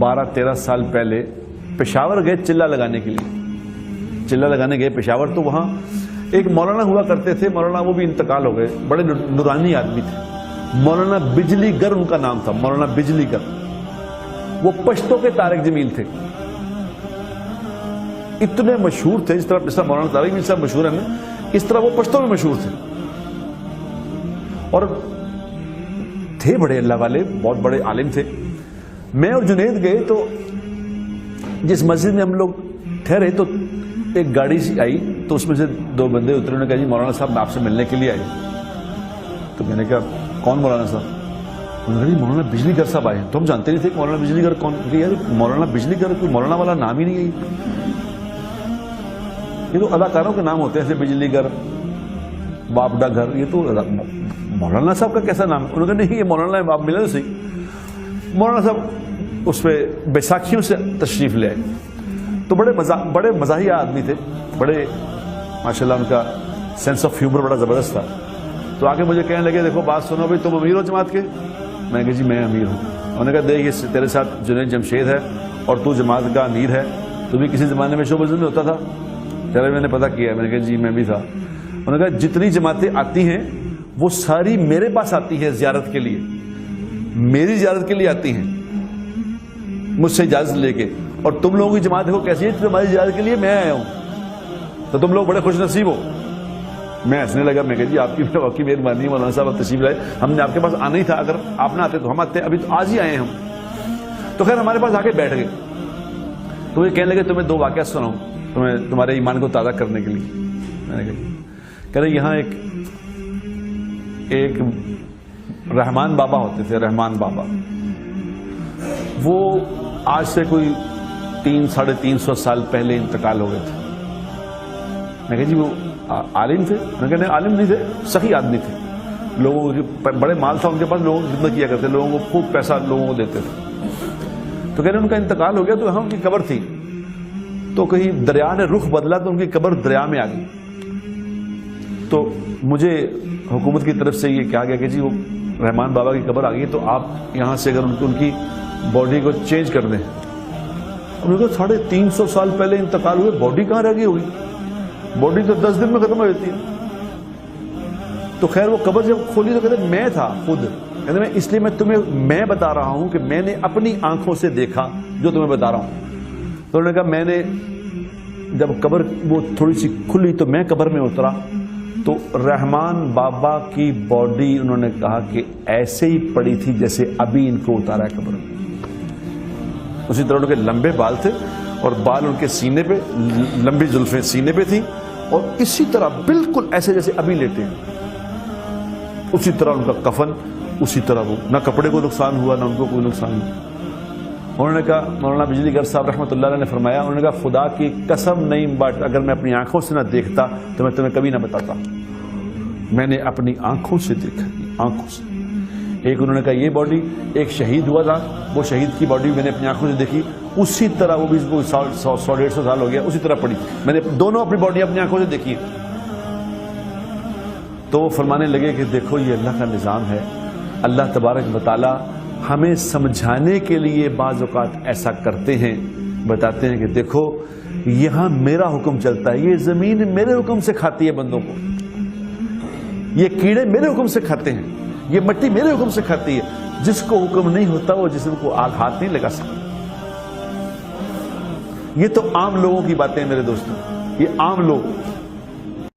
12-13 سال پہلے پشاور گئے چلہ لگانے کے لیے، چلہ لگانے گئے پشاور، تو وہاں ایک مولانا ہوا کرتے تھے، مولانا وہ بھی انتقال ہو گئے، بڑے نورانی آدمی تھے، مولانا بجلی گر ان کا نام تھا، مولانا بجلی گر۔ وہ پشتوں کے طارق جمیل تھے، اتنے مشہور تھے، جس طرح مولانا طارق جمیل صاحب مشہور ہیں اس طرح وہ پشتوں میں مشہور تھے، اور تھے بڑے اللہ والے، بہت بڑے عالم تھے۔ میں اور جنید گئے تو جس مسجد میں ہم لوگ ٹھہرے تو ایک گاڑی سی آئی، تو اس میں سے 2 بندے اترے، انہوں نے کہا جی مولانا صاحب میں آپ سے ملنے کے لیے آئے۔ تو میں نے کہا کون مولانا صاحب؟ انہوں نے کہا مولانا بجلی گر صاحب آئے ہیں۔ تو ہم جانتے نہیں تھے کہ مولانا بجلی گر کون، یار مولانا بجلی گر کوئی مولانا والا نام ہی نہیں ہے، یہ تو اداکاروں کے نام ہوتے ہیں، ایسے بجلی گر، باپڈا گھر، یہ تو مولانا صاحب کا کیسا نام؟ انہوں نے کہا نہیں یہ مولانا ہے، آپ ملے تو صحیح۔ مولانا صاحب اس پہ بیساکھیوں سے تشریف لے آئے، تو بڑے مزاحیہ آدمی تھے، بڑے ماشاءاللہ ان کا سینس آف ہیومر بڑا زبردست تھا۔ تو آگے مجھے کہنے لگے دیکھو بات سنو بھائی، تم امیر ہو جماعت کے؟ میں نے کہا جی میں امیر ہوں۔ انہوں نے کہا دیکھ یہ تیرے ساتھ جنید جمشید ہے اور تو جماعت کا امیر ہے، تو بھی کسی زمانے میں شعبہ میں ہوتا تھا؟ چلے میں نے پتہ کیا، میں نے کہا جی میں بھی تھا۔ انہوں نے کہا جتنی جماعتیں آتی ہیں وہ ساری میرے پاس آتی ہیں زیارت کے لیے، میری زیارت کے لیے آتی ہیں مجھ سے اجازت لے کے، اور تم لوگوں کی جماعت دیکھو کیسی ہے، تمہاری زیارت کے لیے میں آیا ہوں، تو تم لوگ بڑے خوش نصیب ہو۔ میں ہنسنے لگا، میں کہا جی آپ کی مہربانی مولانا صاحب تشریف لائے، ہم نے آپ کے پاس آنا ہی تھا، اگر آپ نہ آتے تو ہم آتے، ابھی تو آج ہی آئے ہیں ہم۔ تو خیر ہمارے پاس آ کے بیٹھ گئے، تو یہ کہنے لگے تمہیں 2 واقعات سناؤں تمہارے ایمان کو تازہ کرنے کے لیے۔ میں نے کہا کہہ رہے یہاں ایک رحمان بابا ہوتے تھے، رحمان بابا، وہ آج سے کوئی 300-350 سال پہلے انتقال ہو گئے تھے۔ میں کہا جی وہ عالم تھے؟ میں کہا نہیں عالم نہیں تھے، سخی آدمی تھے، لوگوں کے بڑے مال تھا ان کے پاس، لوگوں کی خدمت کیا کرتے، لوگوں کو خوب پیسہ لوگوں کو دیتے تھے۔ تو کہہ رہے ان کا انتقال ہو گیا، تو یہاں ان کی قبر تھی، تو کہیں دریا نے رخ بدلا تو ان کی قبر دریا میں آ گئی۔ تو مجھے حکومت کی طرف سے یہ کہا گیا کہ جی وہ رحمان بابا کی قبر آ گئی، تو آپ یہاں سے اگر ان کی باڈی کو چینج کر دیں۔ انہوں نے کہا 350 سال پہلے انتقال ہوئے، باڈی کہاں رہ گئی ہوگی؟ باڈی تو 10 دن میں ختم ہو جاتی ہے۔ تو خیر وہ قبر جب کھولی تو کہتے میں تھا خود، کہتے میں اس لیے میں بتا رہا ہوں کہ میں نے اپنی آنکھوں سے دیکھا جو تمہیں بتا رہا ہوں۔ تو انہوں نے کہا میں نے جب قبر وہ تھوڑی سی کھلی تو میں قبر میں اترا، تو رحمان بابا کی باڈی انہوں نے کہا کہ ایسے ہی پڑی تھی جیسے ابھی ان کو اتارا ہے قبر میں۔ اسی طرح ان کے لمبے بال تھے، اور بال ان کے سینے پہ، لمبی زلفیں سینے پہ تھیں، اور اسی طرح بالکل ایسے جیسے ابھی لیٹے ہیں، اسی طرح ان کا کفن، اسی طرح وہ، نہ کپڑے کو نقصان ہوا نہ ان کو کوئی نقصان ہوا۔ انہوں نے کہا مولانا بجلی گر صاحب رحمۃ اللہ علیہ نے فرمایا، انہوں نے کہا خدا کی قسم نہیں بات، اگر میں اپنی آنکھوں سے نہ دیکھتا تو میں تمہیں کبھی نہ بتاتا، میں نے اپنی آنکھوں سے دیکھا، آنکھوں سے۔ ایک انہوں نے کہا یہ باڈی، ایک شہید ہوا تھا، وہ شہید کی باڈی میں نے اپنی آنکھوں سے دیکھی، اسی طرح وہ بھی 100-150 سال ہو گیا، اسی طرح پڑی، میں نے دونوں اپنی باڈی اپنی آنکھوں سے دیکھی۔ تو وہ فرمانے لگے کہ دیکھو یہ اللہ کا نظام ہے، اللہ تبارک و تعالی ہمیں سمجھانے کے لیے بعض اوقات ایسا کرتے ہیں، بتاتے ہیں کہ دیکھو یہاں میرا حکم چلتا ہے، یہ زمین میرے حکم سے کھاتی ہے بندوں کو، یہ کیڑے میرے حکم سے کھاتے ہیں، یہ مٹی میرے حکم سے کھاتی ہے، جس کو حکم نہیں ہوتا وہ جسم کو آگ ہاتھ نہیں لگا سکتا۔ یہ تو عام لوگوں کی باتیں ہیں میرے دوستوں، یہ عام لوگ